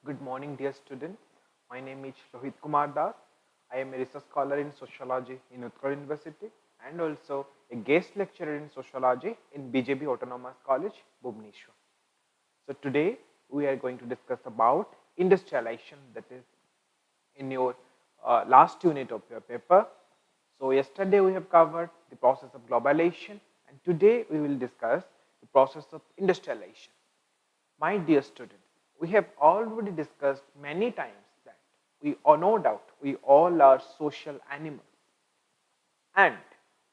Good morning, dear students. My name is Lohit Kumar Das. I am a research scholar in sociology in Utkal University and also a guest lecturer in sociology in BJB Autonomous College, Bhubaneswar. So today we are going to discuss about industrialization, that is in your last unit of your paper. So yesterday we have covered the process of globalization and today we will discuss the process of industrialization. My dear students, we have already discussed many times that we are no doubt we all are social animals, and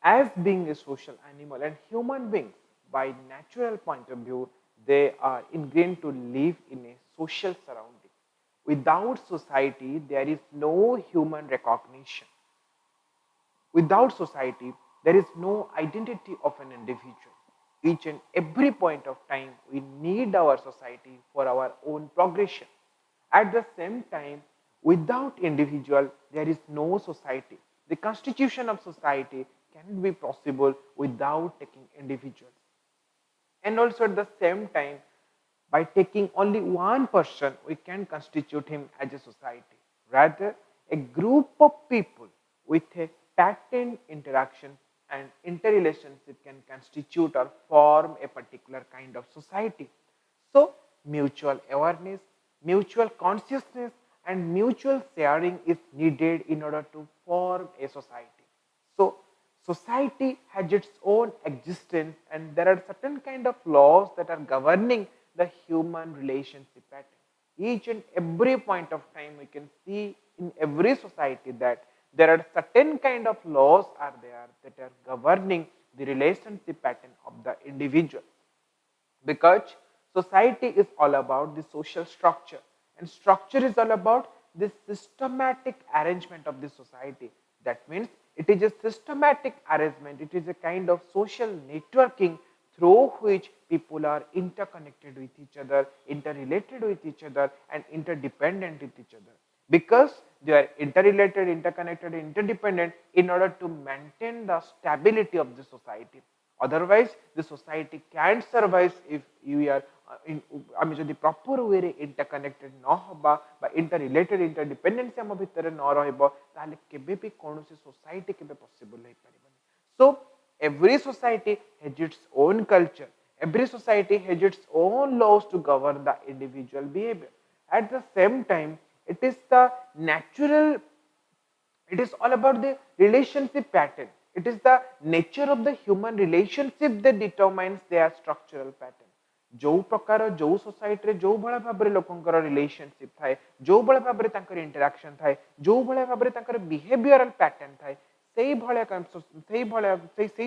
as being a social animal and human beings by natural point of view, they are ingrained to live in a social surrounding. Without society, there is no human recognition. Without society, there is no identity of an individual. Each and every point of time, we need our society for our own progression. At the same time, without individual, there is no society. The constitution of society cannot be possible without taking individuals. And also at the same time, by taking only one person, we can constitute him as a society. Rather, a group of people with a pattern interaction and interrelationship can constitute or form a particular kind of society. So, mutual awareness, mutual consciousness, and mutual sharing is needed in order to form a society. So, society has its own existence, and there are certain kind of laws that are governing the human relationship pattern. Each and every point of time, we can see in every society that there are certain kind of laws are there that are governing the relationship pattern of the individual, because society is all about the social structure, and structure is all about the systematic arrangement of the society. That means it is a systematic arrangement, it is a kind of social networking through which people are interconnected with each other, interrelated with each other, and interdependent with each other. Because they are interrelated, interconnected, interdependent in order to maintain the stability of the society. Otherwise, the society can't survive if you are আমি যদি প্রপর ওয়েরে ইন্টরকনেক্টেড ন হবা বা ইন্টররিলেটেড ইন্টরডিপেন্ডেন্সি ଆମ ଭିତରେ ନ ରହିବ ତାହେଲେ କେବେ ବି କୌଣସି ସୋସାଇଟି କେବେ ପସିବଲ ହେଇପାରିବନି. So every society has its own culture, every society has its own laws to govern the individual behavior. At the same time, it is the natural, it is all about the relationship pattern. It is the nature of the human relationship that determines their structural pattern. जो प्रकार जो society जो भाया भाव में लोकंकर relationship थाए, जो भाया भाव में इंटरेक्शन थाए, जो भाया भाव में बिहेवियरल पैटर्न थाए, से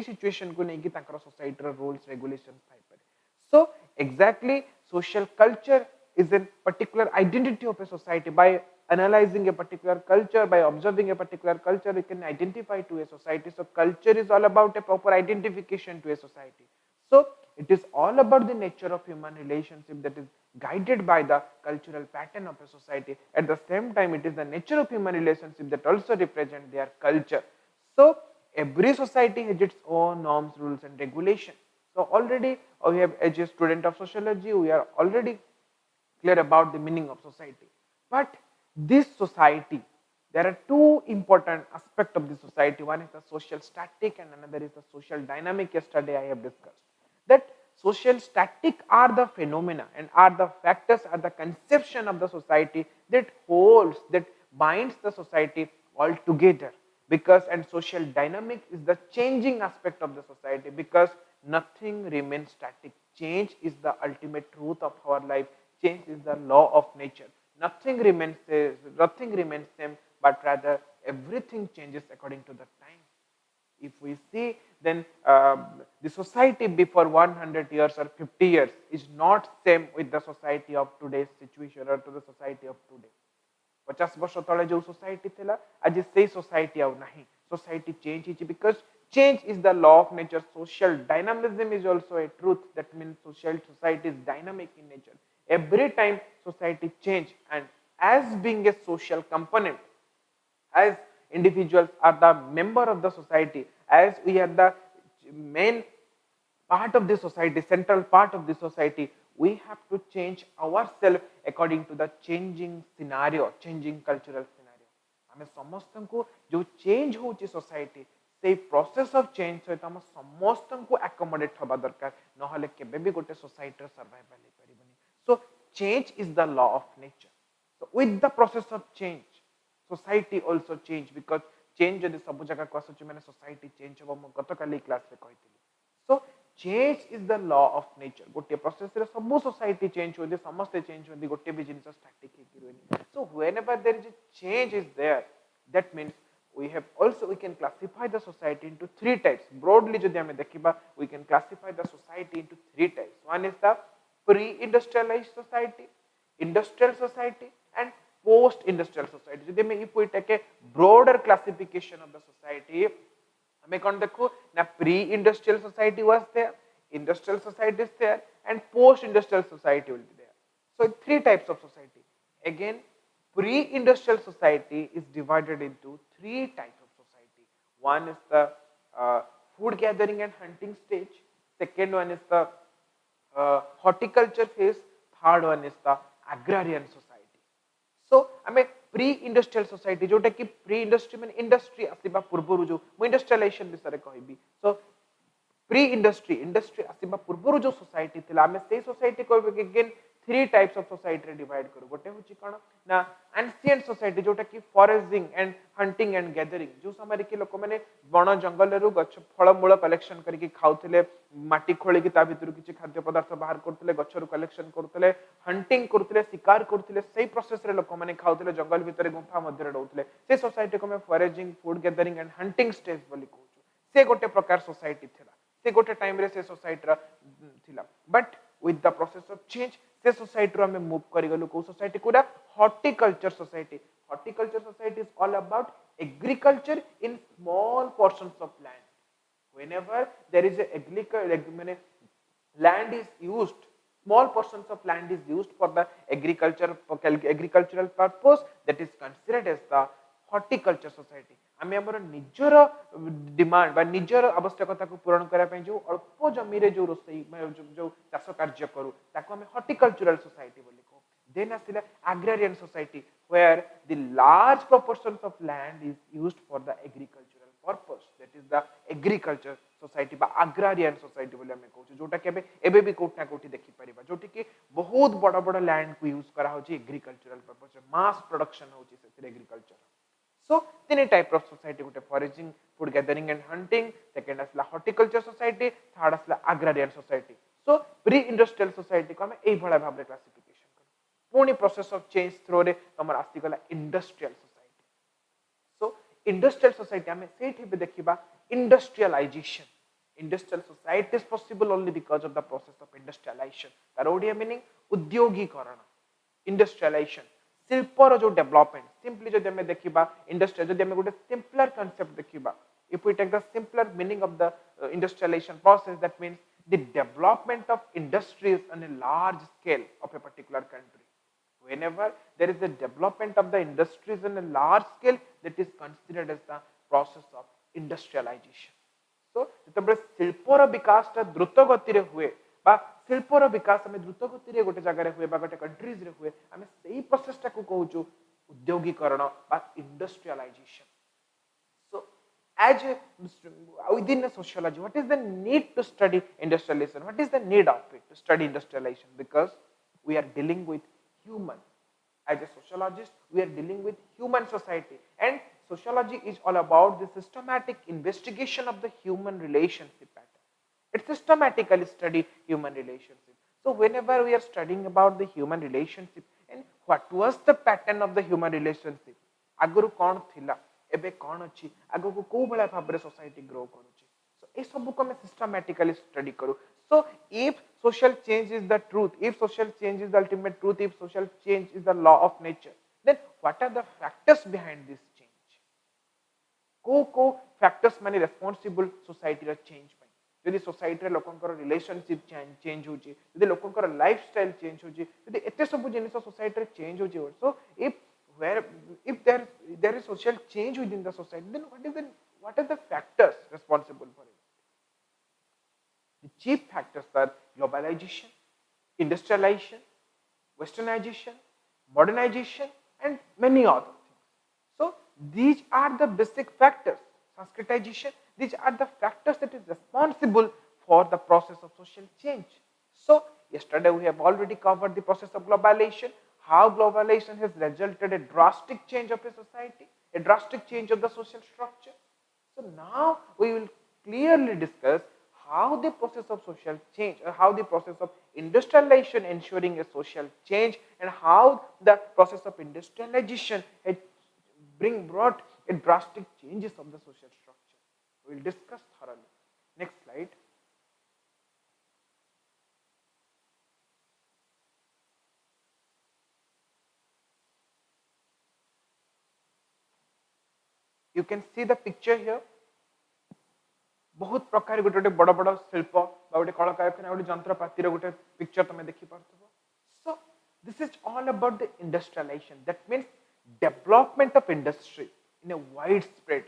सिचुएशन को लेकिन सोसाइटी रूल्स रेगुलेशन थाई पारे. So exactly social culture is a particular identity of a society. By analyzing a particular culture, by observing a particular culture, we can identify to a society. So culture is all about a proper identification to a society. So it is all about the nature of human relationship that is guided by the cultural pattern of a society. At the same time, it is the nature of human relationship that also represent their culture. So every society has its own norms, rules, and regulation. So already we have, as a student of sociology, we are already clear about the meaning of society. But this society, there are two important aspects of the society. One is the social static and another is the social dynamic. Yesterday I have discussed that social static are the phenomena and are the factors, are the conception of the society that holds, that binds the society all together. Because, and social dynamic is the changing aspect of the society, because nothing remains static. Change is the ultimate truth of our life. Change is the law of nature. Nothing remains same, but rather everything changes according to the time. If we see, then the society before 100 years or 50 years is not same with the society of today's situation or to the society of today. 50 ବର୍ଷ ତଳେ जो society ଥିଲା ଆଜି ସେଇ society ଆଉ ନାହିଁ. Society change ହେଇଛି because change is the law of nature. Social dynamism is also a truth. That means society is dynamic in nature. Every time society change, and as being a social component, as individuals are the member of the society, as we are the main part of the society, central part of the society, we have to change ourselves according to the changing scenario, changing cultural scenario. आम समस्त को जो change हो society से process of change सहित आम समस्त को अकोमोडेट हवा दरकार नहले केबे भी गोटे सोसाइटी सर्वाइवल हो परिबनी. So change is the law of nature. So with the process of change society also change because change जदि सब जगह को आसुची माने सोसाइटी चेंज हो. मो गतकाली क्लास रे कहितली. So change is the law of nature. गोटे प्रोसेस रे सब सोसाइटी चेंज हो दे समस्त चेंज हो दे गोटे भी जिंस स्टैटिक हे कि. So whenever there is a change is there that means we can classify the society into three types. Broadly jodi ame dekhiba we can classify the society into three types. One is the pre-industrialized society, industrial society and post-industrial society. Jodi ame if we take a broader classification of the society ame kon dekhu na pre-industrial society was there, industrial society is there and post-industrial society will be there. So three types of society. Again pre-industrial society is divided into three types of society. One is the food gathering and hunting stage. Second one is the horticulture phase. Third one is the agrarian society. So I mean pre-industrial society जोटा कि pre-industry में industry आसिबा पूर्वरु जो industrialization विषय रे कहबी. So pre-industry industry आसिबा पूर्वरु जो society थिला हमें से society को again three types of society divide करू. गोटे होची कोन ना ancient society जोटा कि foraging and hunting and gathering जो समय कि लोक माने वन जंगल रु गछ फल मूल कलेक्शन करके खाउथिले माटी खोली कि ता भितर किछि खाद्य पदार्थ बाहर करथिले गछ रु कलेक्शन करथिले हंटिंग करथिले शिकार करथिले सेही प्रोसेस रे लोक माने खाउथिले जंगल भितर गुफा मध्य रे रहउथिले. से सोसाइटी को में foraging food gathering and hunting stage बोली कहू. से गोटे प्रकार सोसाइटी थिला. से गोटे टाइम रे से सोसाइटी रा थिला. But with the process of change से सोसाइटी रो हमें मूव करी गलु को सोसाइटी कोडा horticulture society. Horticulture society is all about agriculture in small portions of land. whenever there is a agriculture land is used, small portions of land is used for the agricultural purpose, that is considered as the horticulture society. आम आम निजर demand बा निजर आवश्यकता को पूरण करने जो अल्प जमी रे जो रोसई जो चाष कार्य करू ताको आम हॉर्टिकल्चरल सोसाइटी बोली कहू. देन आसिला agrarian society where the large proportions of land is used for the agricultural purpose, that is the agriculture society बा एग्रारियन सोसाइटी बोली आम कहू. जोटा के एबे भी कोठना कोठी देखि परिबा जोटी कि बहुत बड़ बड़ लैंड को यूज करा होची एग्रीकल्चरल पर्पस. मास प्रोडक्शन होची से agriculture. So, three type of society गोटे foraging, food gathering and hunting, second असला horticulture society, third असला agrarian society. So, pre-industrial society को हमें एई भला भाव रे क्लासिफिकेशन करू. पुणी process of change through रे तमर आस्ति गला industrial society. So, industrial society हमें सेठी भी देखिबा industrialization. Industrial society is possible only because of the process of industrialization. तार ओडिया meaning उद्योगीकरण. Industrialization शिल्पर जो डेवलपमेंट सिंपली जो हमें देखिबा इंडस्ट्री जो हमें गोटे सिंपलर कांसेप्ट देखिबा. If we take the simpler meaning of the industrialisation process, that means the development of industries on a large scale of a particular country. Whenever there is the development of the industries on a large scale, that is considered as the process of industrialisation. So जतबे शिल्पर विकास द्रुत गति रे हुए बा शिल्पर विकास में द्रुत गति रे गोटे जगह रे हुए बा गोटे कंट्रीज रे हुए, हमें सेही प्रोसेस टा को कहूचु उद्योगीकरण बा industrialization. So as within the sociology, what is the need to study industrialization? What is the need of it to study industrialization? Because we are dealing with human. As a sociologist, we are dealing with human society, and sociology is all about the systematic investigation of the human relationship pattern. It systematically study human relationship. So whenever we are studying about the human relationship and what was the pattern of the human relationship, aguru kon thila ebe kon achi agu को को भला भाबरे society grow करूची. So ए सब को हम systematically study करू. So if social change is the truth, if social change is the ultimate truth, if social change is the law of nature, then what are the factors behind this change? को factors माने responsible society रा change. यदि society रे लोकंकर relationship change होची, यदि लोकंकर lifestyle change होची, यदि एते सब जिनिस सोसाइटी रे चेंज होची, सो if there is social change within the society, then what are the factors responsible for it? The chief factors are globalization, industrialization, westernization, modernization, and many other things. So these are the basic factors. Sanskritization, these are the factors that is responsible for the process of social change. So yesterday we have already covered the process of globalization, how globalization has resulted a drastic change of a society, a drastic change of the social structure. So now we will clearly discuss how the process of social change, or how the process of industrialization ensuring a social change, and how the process of industrialization had brought a drastic changes of the social structure. We will discuss thoroughly. Next slide. You can see the picture here. बहुत प्रकार गोटे गोटे बड़ बड़ शिल्प गोटे कलकारखाना गोटे जंत्रपातिर गोटे पिक्चर तुम देखी पार्थिव. So this is all about the industrialisation. That means development of industry in a wide spread.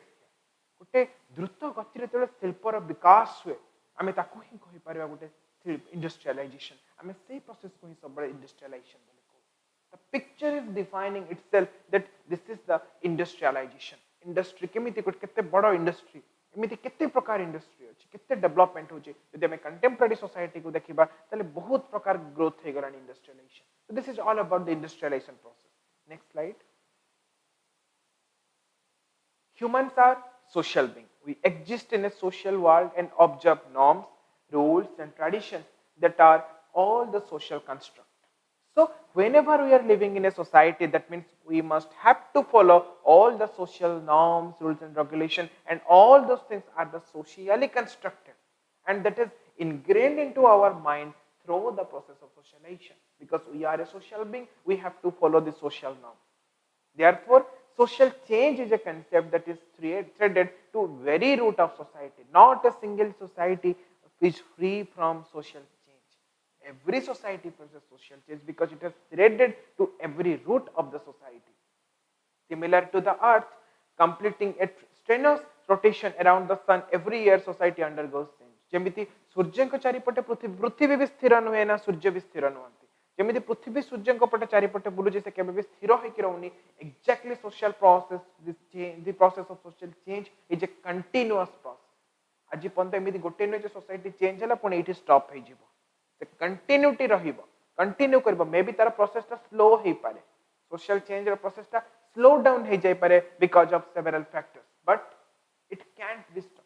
गोटे द्रुत गति जो शिल्पर विकास हुए आम ताकू ही कहीपर गोटे इंडस्ट्रियलाइजेशन. आम से प्रोसेस को ही सब इंडस्ट्रियलाइजेशन कहू. The picture is defining itself that this is the industrialisation. Industry केमी केते बड़ इंडस्ट्री एमती केते प्रकार इंडस्ट्री अच्छी केते डेवलपमेंट होची. यदि आम कंटेम्पररी सोसाइटी को देखा ताले बहुत प्रकार ग्रोथ हो गलानी industrialisation. So this is all about the industrialisation process. Next slide. Humans are social beings. We exist in a social world and observe norms, rules, and traditions that are all the social construct. So, whenever we are living in a society, that means we must have to follow all the social norms, rules, and regulation, and all those things are the socially constructed, and that is ingrained into our mind through the process of socialization. Because we are a social being, we have to follow the social norm. Therefore, social change is a concept that is threaded to very root of society. Not a single society is free from social change. Every society processes social change because it is threaded to every root of the society. Similar to the earth completing a strenuous rotation around the sun, every year society undergoes change. जेमिति सूर्य को चारिपटे पृथ्वी भी स्थिर नुहे ना सूर्य भी स्थिर नुहति. जेमिति पृथ्वी सूर्य पटे चारिपटे बुलुचे से केबे भी स्थिर होइकि रहउनी. Exactly social process, this change, the process of social change is a continuous process. आज पर्यंत एमिति गोटे नुहे जे सोसाइटी चेंज होला पुणी एठी स्टॉप हो जिवो. से कंटिन्यूटी रहिबो, कंटिन्यू करबो. मे बी तार प्रोसेस ता स्लो हेइ पारे. सोशल चेंज र प्रोसेस ता स्लो डाउन हो जाय पारे because of several factors, but it can't be stop.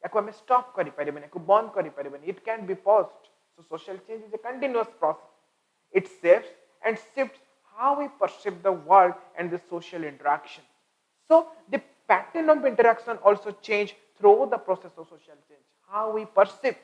याको हमें स्टॉप करि परिबेनी, याको बंद करि परिबेनी. It can be paused. So social change is a continuous process. It shapes and shifts how we perceive the world and the social interaction. So the pattern of interaction also change through the process of social change. How we perceive.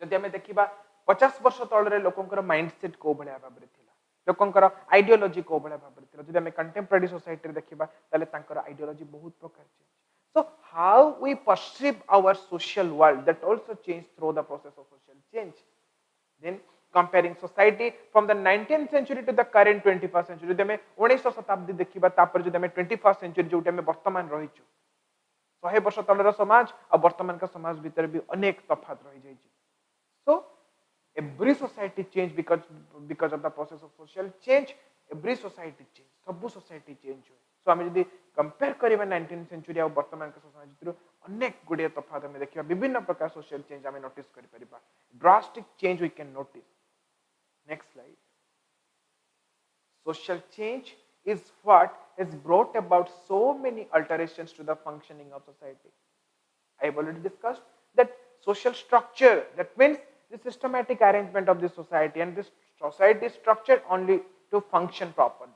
जदि हमें देखिबा 50 वर्ष तळरे लोकंकर mindset को भलिया भाबरे थिला, लोकंकर ideology को भलिया भाबरे थिला. जदि हमें कंटेम्पररी सोसाइटी रे देखिबा ताले तांकर आइडियोलॉजी बहुत प्रकार change. So how we perceive our social world, that also change through the process of social change. Then comparing society from the 19th century to the current 21st century. जदि हमें 19th शताब्दी देखिबा तापर जदि हमें 21st century Jote हमें वर्तमान रहिछु 100 वर्ष तलर समाज आ वर्तमान का समाज भीतर भी अनेक तफात रहि जाय. So every society change because of the process of social change. Every society change, सब society change हुए. So हमें जदि कंपेयर करिबा 19th century आ वर्तमान का समाज भीतर अनेक गुडे तफात हमें देखिबा. विभिन्न प्रकार सोशल चेंज हमें नोटिस करि परिबा. Drastic change we can notice. Next slide. Social change is what has brought about so many alterations to the functioning of society. I have already discussed that social structure, that means the systematic arrangement of the society, and this society is structured only to function properly.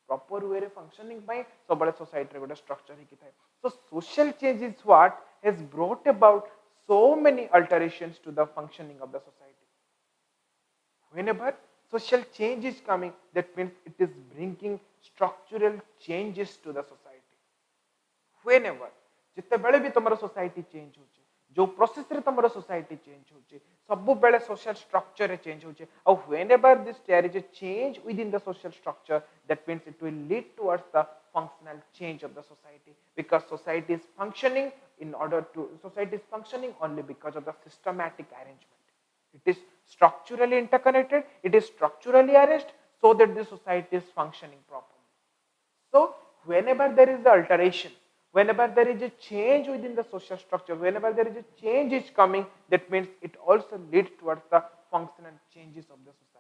Proper way of functioning by सबले society रे structure he किଥାଏ. So social change is what has brought about so many alterations to the functioning of the society. Whenever social change is coming, that means it is bringing structural changes to the society. Whenever जिते बेले भी तुम्हारा society change होचे, जो process रे तुम्हारा society change होचे, सब बेले social structure रे change होचे. और whenever there is a change within the social structure, that means it will lead towards the functional change of the society, because society is functioning only because of the systematic arrangement. It is structurally interconnected, it is structurally arranged so that the society is functioning properly. So whenever there is the alteration, whenever there is a change within the social structure, whenever there is a change is coming, that means it also leads towards the functional changes of the society.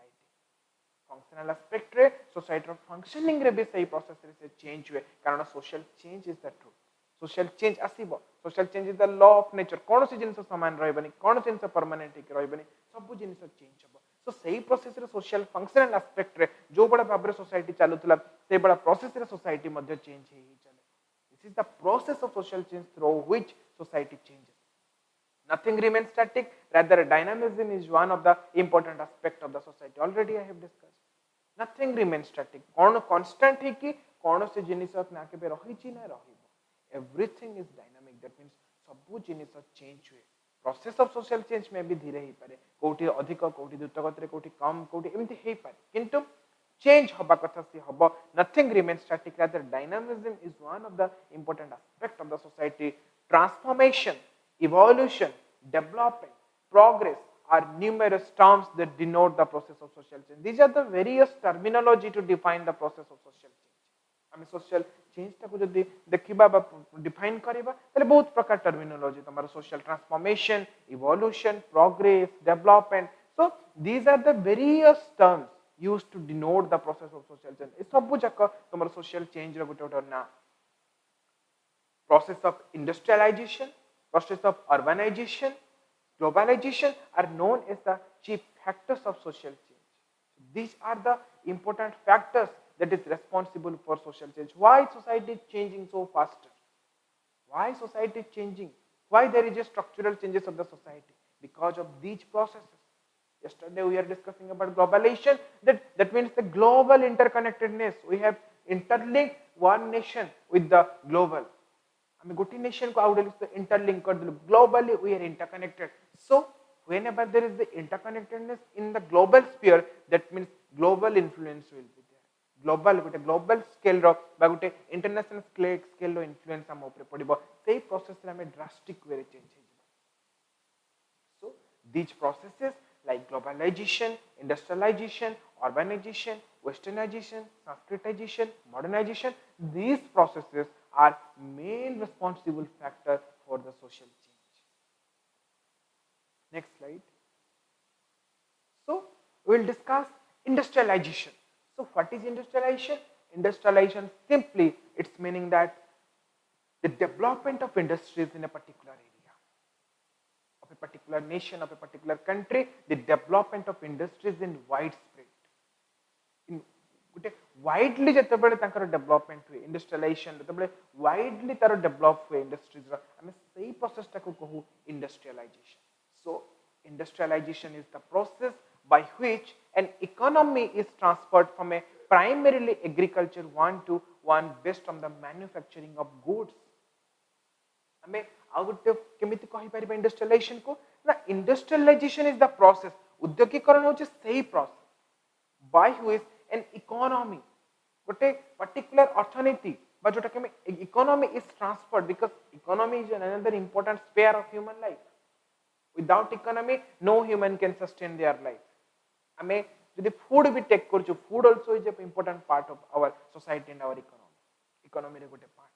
Functional aspect रे society functioning रे भी सही process रे से change हुए कारण social change is the truth. Social change आसीबो. Social change is the law of nature. कौन सी जिनिस समान रहबनी, कौन सी जिनिस permanent ठीक रहबनी, सब जिनिस change हबो. So सही process रे social functional aspect रे जो बड़ा भाବରେ society चालुतला से बड़ा process रे society मध्य change ही चले. This is the process of social change through which society changes. Nothing remains static, rather dynamism is one of the important aspect of the society. Already I have discussed. Nothing remains static. कौन constant है कि कौन से जिनिस ना के पे रही ची ना रही. Everything is dynamic. That means सब जिनिस change हुए. Process of social change में भी धीरे ही पारे. कोठी अधिक कोठी द्रुतगतिरे कोठी कम कोठी एमती हे पारे. किंतु change हबा कथा से हबा. Nothing remains static. Rather dynamism is one of the important aspect of the society. Transformation, evolution, development, progress are numerous terms that denote the process of social change. These are the various terminology to define the process of social change. I mean social change ta ko jodi dekhiba ba define kariba tale bahut prakar terminology tomar social transformation, evolution, progress, development. So these are the various terms used to denote the process of social change. E sabu jaka tomar social change ro gote na. Process of industrialization, process of urbanization, globalization are known as the chief factors of social change. These are the important factors that is responsible for social change. Why society is changing so faster? Why society is changing? Why there is a structural changes of the society? Because of these processes. Yesterday we are discussing about globalization. That means the global interconnectedness. We have interlinked one nation with the global. I mean, गोटी nation को out list interlink कर दिलो. Globally we are interconnected. So whenever there is the interconnectedness in the global sphere, that means global influence will be there. Global scale रो बा गोटे international scale रो influence हम ऊपर पड़िबो. सेही process रे हमें drastic way change हो जिबा. So these processes like globalization, industrialization, urbanization, westernization, sanskritization, modernization, these processes are main responsible factor for the social change. Next slide. So we will discuss industrialization. So what is industrialization? Industrialization simply its meaning that the development of industries in a particular area, of a particular nation, of a particular country, the development of industries in widespread. In widely ଯେତେବେଳେ ତାଙ୍କର development ହୁଏ industrialization ଯେତେବେଳେ widely ତାର develop ହୁଏ industries ର ଆମେ ସେଇ process ଟାକୁ କହୁ industrialization. So industrialization is the process by which an economy is transferred from a primarily agriculture one to one based on the manufacturing of goods. ଆମେ ଆଉ ଗୋଟେ କେମିତି କହି ପାରିବା industrialization को ना industrialization is the process उद्योगीकरण होचे सेही process by which an economy गोटे particular orthognity बा जोटा के economy is transferred because economy is another important sphere of human life. Without economy no human can sustain their life. हमें यदि food भी take करछु food also is an important part of our society and our economy रे गोटे part.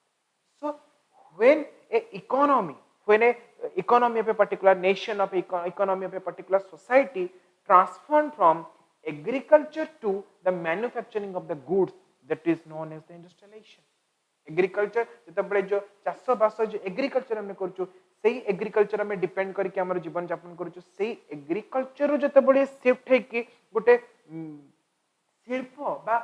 So when a economy of a particular nation, of a economy of a particular society transformed from agriculture to the manufacturing of the goods, that is known as the industrialization. Agriculture ଯେତେବେଳେ जो ଚାଷ ବାସ जो agriculture ଆମେ କରୁଛୁ ସେଇ agriculture ଆମେ depend କରିକି ଆମର ଜୀବନ ଯାପନ କରୁଛୁ ସେଇ agriculture ଯେତେବେଳେ shift ହେଇକି ଗୋଟେ ଶିଳ୍ପ ବା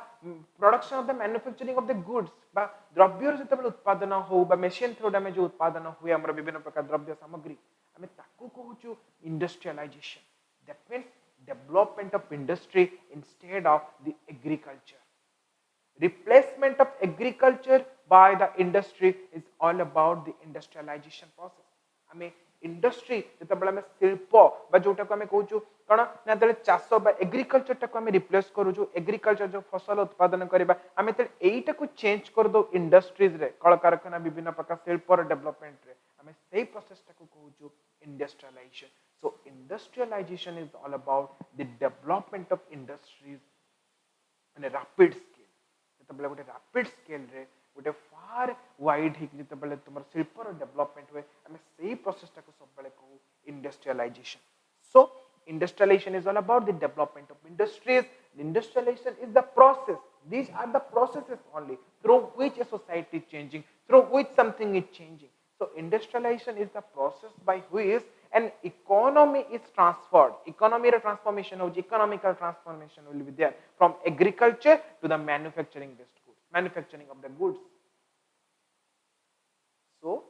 production of the manufacturing of the goods ବା ଦ୍ରବ୍ୟର ଯେତେବେଳେ ଉତ୍ପାଦନ ହଉ ବା machine through ଆମେ जो ଉତ୍ପାଦନ ହୁଏ ଆମର ବିଭିନ୍ନ ପ୍ରକାର ଦ୍ରବ୍ୟ ସାମଗ୍ରୀ ଆମେ ତାକୁ କହୁଛୁ industrialization. That means development of industry instead of the agriculture. Replacement of agriculture by the industry is all about the industrialization process. हमें industry ଯେତେବେଳେ ଆମେ ଶିଳ୍ପ ବା ଯୋଉଟାକୁ ଆମେ କହୁଛୁ କଣ ନା ଯେତେବେଳେ ଚାଷ ବା agriculture ଟାକୁ ଆମେ replace କରୁଛୁ agriculture जो फसल उत्पादन କରିବା ଆମେ ତେବେଳେ ଏଇଟାକୁ change କରିଦଉ industries ରେ କଳକାରଖାନା ବିଭିନ୍ନ ପ୍ରକାର ଶିଳ୍ପର development ରେ ଆମେ ସେଇ process ଟାକୁ କହୁଛୁ industrialization. So industrialization is all about the development of industries on a rapid scale. ଯେତେବେଳେ ଗୋଟେ rapid scale ରେ ଗୋଟେ far wide ହେଇକି ଯେତେବେଳେ ତୁମର ଶିଳ୍ପର development ହୁଏ ଆମେ ସେଇ processଟାକୁ ସବୁବେଳେ କହୁ industrialization. So industrialization is all about the development of industries. Industrialization is the process. These are the processes only through which a society is changing, through which something is changing. So industrialization is the process by which an economy is transferred. Economy transformation, economical transformation will be there from agriculture to the manufacturing based goods, manufacturing of the goods. So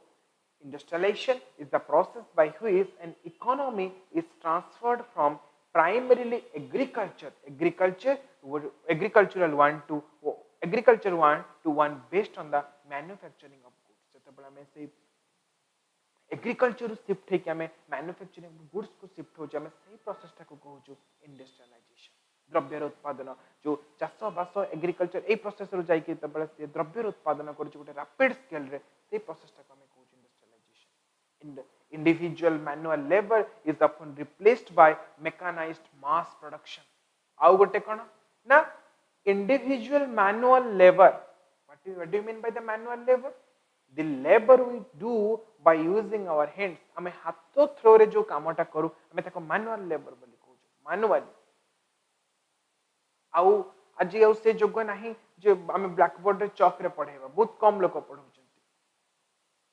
industrialization is the process by which an economy is transferred from primarily agricultural one to one based on the manufacturing of goods. ଯେତେବେଳେ ଆମେ ସେଇ agriculture shift होकर आम manufacturing goods को shift हो process टाक कहूँ industrialisation द्रव्यर उत्पादन जो चाष बास एग्रीकल्चर यही प्रोसेस रू जाइए द्रव्यर उत्पादन कर रैपिड स्केल रे से प्रोसेस टाक आम कहूँ industrialisation. Individual manual labour is often replaced by mechanised mass production. आउ गोटे कौन ना individual manual labour. What do you mean by the manual labour? The labor we do by using our hands. आमे हाथ throw रे जो कामटा करू आमे ताको मैनुअल लेबर बोली कहू मैनुअली. आउ आज आउ से जोग नाही जे आमे ब्लैक बोर्ड रे चॉक रे पढेबा बहुत कम लोक पढौचंती.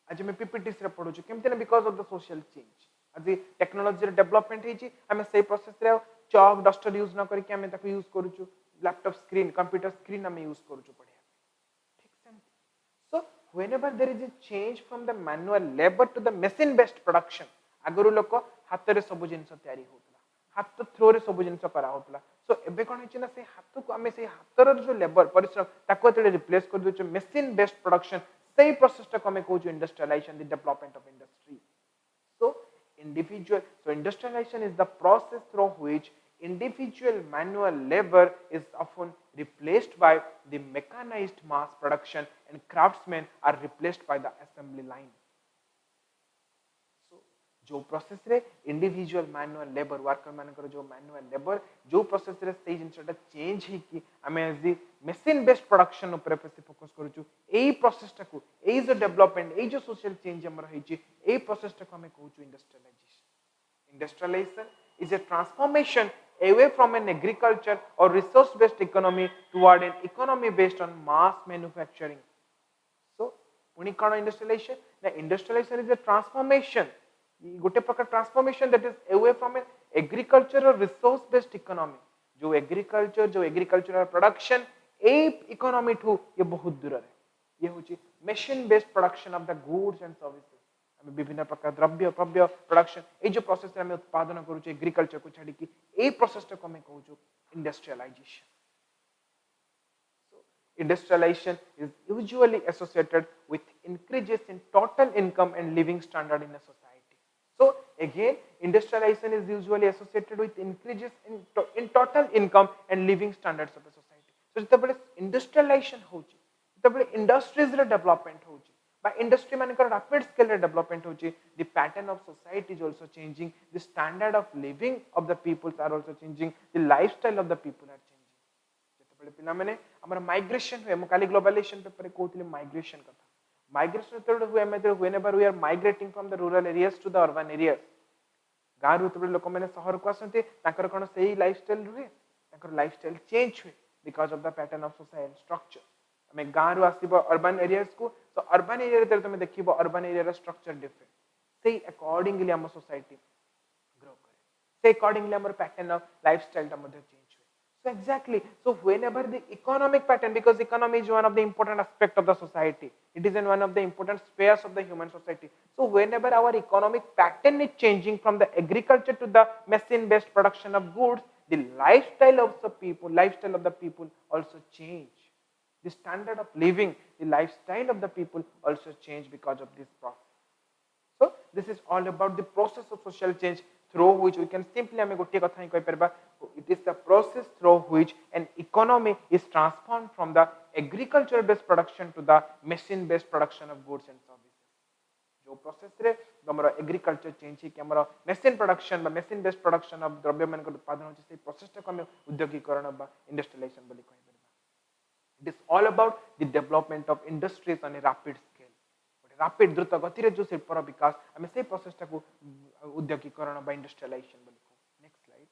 आज आमे पीपीटीस रे पढौछु केमते ना because of the social change. आज टेक्नोलॉजी रे डेवलपमेंट हेची आमे सेही प्रोसेस रे चॉक डस्टर यूज न करके आमे ताको यूज करूछु. लैपटॉप स्क्रीन कंप्यूटर स्क्रीन आमे यूज करूछु पढे. Whenever there is a change from the manual labor to the machine based production, aguru लोक हाथ रे सब जिंस तैयारी होतला, हाथ थ्रो रे सब जिंस करा होतला. सो एबे कोन हिची ना से हाथ को आमे से हाथ रो जो लेबर परिश्रम ताको तळे रिप्लेस कर दोछ मशीन बेस्ड प्रोडक्शन. सेही प्रोसेस टा को आमे कहू industrialization, the development of industry. So industrialization is the process through which individual manual labor is often replaced by the mechanized mass production and craftsmen are replaced by the assembly line. So जो process रे individual manual labour worker मानकर जो manual labour जो process रे सेही जिंसटा change ही कि हमें as machine based production ऊपर बेसी फोकस करूछु. एई प्रोसेस टाकू एई जो डेवलपमेंट एई जो सोशल चेंज हमर होईची एई प्रोसेस टाकू हमें कहूछु industrialisation. Industrialization is a transformation away from an agriculture or resource based economy toward an economy based on mass manufacturing. So पुणी कौन इंडस्ट्रियलाइजेशन ना इंडस्ट्रियलाइजेशन इज अ ट्रांसफॉर्मेशन. गोटे प्रकार transformation that is away from an agriculture और resource based economy. जो agricultural production ए economy ठू ये बहुत दूर है. ये होची machine based production of the goods and services. हमें विभिन्न प्रकार द्रव्य प्रोडक्शन ये जो प्रोसेस रे हमें उत्पादन करूचे एग्रीकल्चर को छाड़ी की ए प्रोसेस को हमें कहूछु industrialisation. Industrialization is usually associated with increases in total income and living standard in a society. So again, industrialization is usually associated with increases in total income and living standards of a society. So जेतबेले industrialization होची जेतबेले industries रे development होची by industry मानकर rapid scale रे development होची, the pattern of society is also changing, the standard of living of the peoples are also changing, the lifestyle of the people are changing. पिला माने हमर migration हुए काली globalisation paper कहउतले migration कथा. Migration तो हुए whenever we are migrating from the rural areas to the urban areas. गाँ रु तबे लोक माने शहर को आसंते ताकर कोन सेही लाइफस्टाइल रुहे ताकर लाइफस्टाइल चेंज हुए because of the pattern of societal structure. हमें गाँ रु आसीबो अर्बन एरियाज को तो अर्बन एरिया रे तुम देखिबो अर्बन एरिया रा स्ट्रक्चर डिफरेंट. सेही अकॉर्डिंगली हम सोसाइटी ग्रो करे, से अकॉर्डिंगली हमर पैटर्न ऑफ लाइफस्टाइल ता मध्ये change. So exactly. So whenever the economic pattern, because economy is one of the important aspect of the society, it is in one of the important spheres of the human society. So whenever our economic pattern is changing from the agriculture to the machine-based production of goods, the lifestyle of the people also change. The standard of living, the lifestyle of the people also change because of this process. So this is all about the process of social change through which we can simply it is the process through which an economy is transformed from the agriculture based production to the machine based production of goods and services. जो process रे तुम agriculture change होकर machine production machine based production of द्रव्य मान उत्पादन होची process को उद्योगीकरण industrialisation बोली कहि परबा। It is all about the development of industries on a rapid scale, rapid द्रुत गति रे जो शिल्पर विकास आम से प्रोसेस को उद्योगीकरण बा इंडस्ट्रियलाइजेशन बोली कहू। Next slide.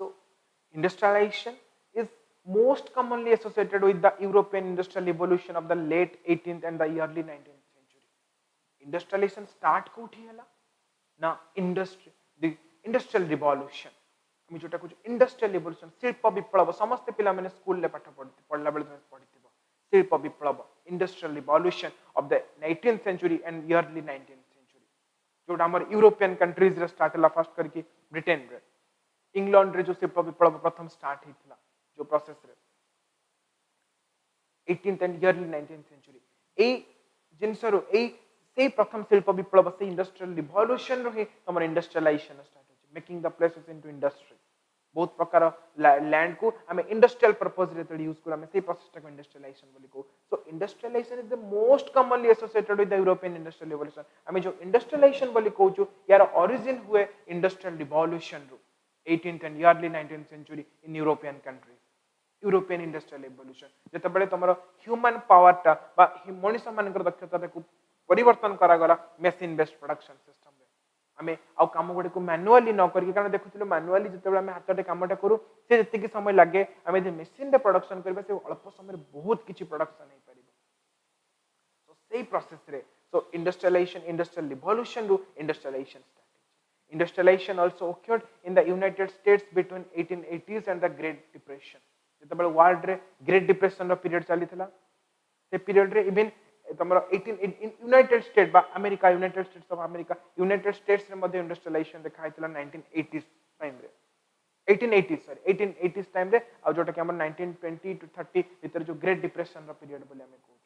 So industrialization is most commonly associated with the European industrial revolution of the late 18th and the early 19th century. Industrialization start कोठी हला ना industry the industrial revolution हम जोटा कुछ industrial revolution शिल्प विप्लव समस्त पिला माने स्कूल ले पाठ पढ़ला बेले पढ़िथिबो शिल्प विप्लव industrial revolution of the 19th century and early 19th century जोटा हमर यूरोपियन कंट्रीज रे स्टार्ट हला फर्स्ट करके ब्रिटेन रे इंग्लैंड रे जो शिल्प विप्लव प्रथम स्टार्ट होता जो प्रोसेस रे 18th and early 19th century ए जिनसरो ए से प्रथम शिल्प विप्लव से इंडस्ट्रियल रिवॉल्यूशन रो हमर इंडस्ट्रियलाइजेशन स्टार्ट हो making the places into industry बहुत प्रकार लैंड को हमें इंडस्ट्रियल पर्पस रे यूज कर हमें से प्रोसेस को इंडस्ट्रियलाइजेशन बोली को। So industrialisation is the most commonly associated with the European industrial revolution. हमें जो इंडस्ट्रियलाइजेशन बोली कहू यार ओरिजिन हुए इंडस्ट्रियल रिवॉल्यूशन रो 18th and early 19th century in European countries. European industrial revolution जते बळे तमरो ह्यूमन पावर टा बा मनुष्य मानकर दक्षता को परिवर्तन करा गला मशीन बेस्ड प्रोडक्शन सिस्टम रे हमें आ काम गुडी को मैनुअली न करके कारण देखुथिलो मैनुअली जते बळे हमें हाथटे कामटा करू से जति की समय लागे हमें जे मशीन रे प्रोडक्शन करबा से अल्प समय रे बहुत किछि प्रोडक्शन हे परिबो। सो सेही प्रोसेस रे सो industrialisation industrial revolution row industrialisation Industrialization also occurred in the United States between 1880s and the Great Depression. जेतबेले वर्ल्ड रे ग्रेट डिप्रेशन रो पीरियड चली थिला से पीरियड रे इवन तमरो 18 इन यूनाइटेड स्टेट बा America United States of America United States रे मध्ये इंडस्ट्रियलाइजेशन देखा हितला 1980s टाइम रे 1880s टाइम रे आ जोटा कि हमर 1920 टू 30 भीतर जो ग्रेट डिप्रेशन रो पीरियड बोले हमें कहू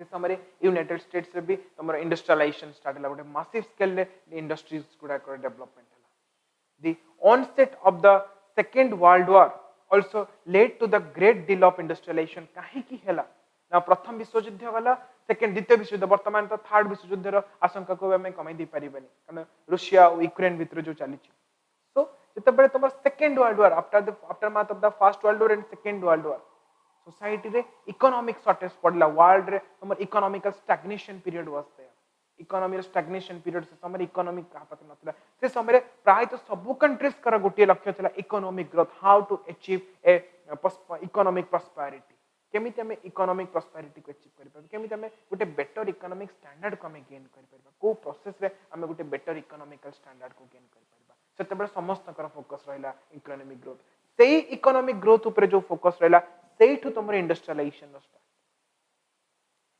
से समय यूनाइटेड स्टेट्स रे भी तमरो इंडस्ट्रियलाइजेशन स्टार्ट हला गोटे मासिव स्केल रे इंडस्ट्रीज गुडा को डेवलपमेंट हला। The onset of the second world war also led to the great deal of industrialization काहे की हला ना प्रथम विश्व युद्ध गला सेकंड द्वितीय विश्व युद्ध वर्तमान तो थर्ड विश्व युद्ध रो आशंका को हमें कमाई दे परिबनी कारण रूसिया और यूक्रेन भीतर जो चली छी। सो जते बळे तमर second world war after math of the first world war and second world war society रे इकोनॉमिक शॉर्टेज पड़ला वर्ल्ड रे हमर economical stagnation period was there economy stagnation period से समय इकोनॉमिक कापत नथला से समय प्राय तो सब कंट्रीज कर गोटे लक्ष्य थला economic growth how to achieve a economic prosperity केमिति हमें इकोनॉमिक प्रॉस्पेरिटी को अचीव करि परबे केमिति हमें गोटे बेटर इकोनॉमिक स्टैंडर्ड को हमें गेन करि परबा को प्रोसेस रे हमें गोटे बेटर इकोनॉमिकल स्टैंडर्ड को गेन करि परबा सेतेबे समस्त कर फोकस रहला इकोनॉमिक ग्रोथ सेही इकोनॉमिक ग्रोथ ऊपर जो फोकस रहला सेठू तुमर इंडस्ट्रियलाइजेशन स्टार्ट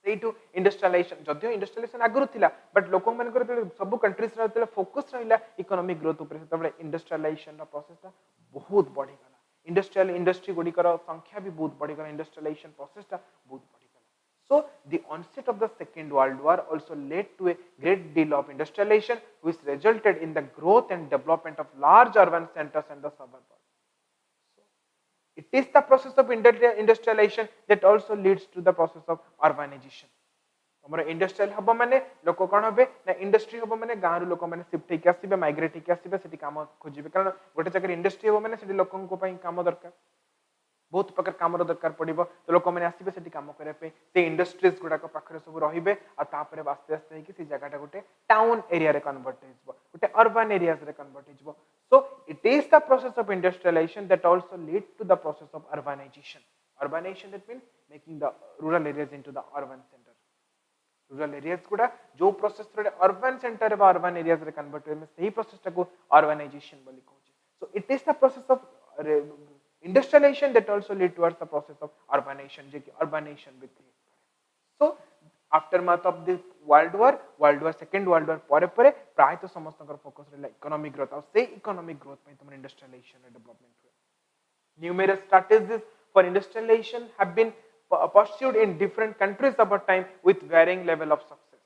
सेठू इंडस्ट्रियलाइजेशन जदियो इंडस्ट्रियलाइजेशन आगरु थिला बट लोक मानकर सब कंट्रीज रे फोकस रहला इकोनॉमिक ग्रोथ ऊपर सेतबे इंडस्ट्रियलाइजेशन रा प्रोसेस ता बहुत बढ़ी गला इंडस्ट्रियल इंडस्ट्री गुडी कर संख्या भी बहुत बढ़ी गला इंडस्ट्रियलाइजेशन प्रोसेस ता बहुत बढ़ी गला। So the onset of the second world war also led to a great deal of industrialization which resulted in the growth and development of large urban centres and the suburbs. It is the process of industrialization that also leads to the process of urbanization. हमर industrial hub माने लोक कोन होबे ना industry hub माने गां रु लोक माने शिफ्ट हेके आसीबे माइग्रेट हेके आसीबे सेठी काम खोजिबे कारण गोटे जगह इंडस्ट्री हब माने सेठी लोकन को पई काम दरकार बहुत प्रकार काम दरकार पड़िबो तो लोक माने आसीबे सेठी काम करे पे से इंडस्ट्रीज गुडा को पाखरे सब रहिबे आ तापरे आस्ते आस्ते हेकी से जगहटा गोटे टाउन एरिया रे कन्वर्ट हेजबो गोटे अर्बन एरियाज रे convert हेजबो। So it is the process of industrialization that also lead to the process of urbanization. Urbanization that means making the rural areas into the urban center. Rural areas kuda जो process through urban center बा urban areas रे convert हुए में सही process टाको urbanization बोली कहूँ। So it is the process of industrialization that also lead towards the process of urbanization जे कि urbanization भी create करे। So aftermath of the world war second world war परे परे प्राय तो समस्त कर फोकस रहला इकोनॉमिक ग्रोथ और से इकोनॉमिक ग्रोथ पे तुम इंडस्ट्रियलाइजेशन और डेवलपमेंट हुए। Numerous strategies for industrialization have been pursued in different countries over time with varying level of success.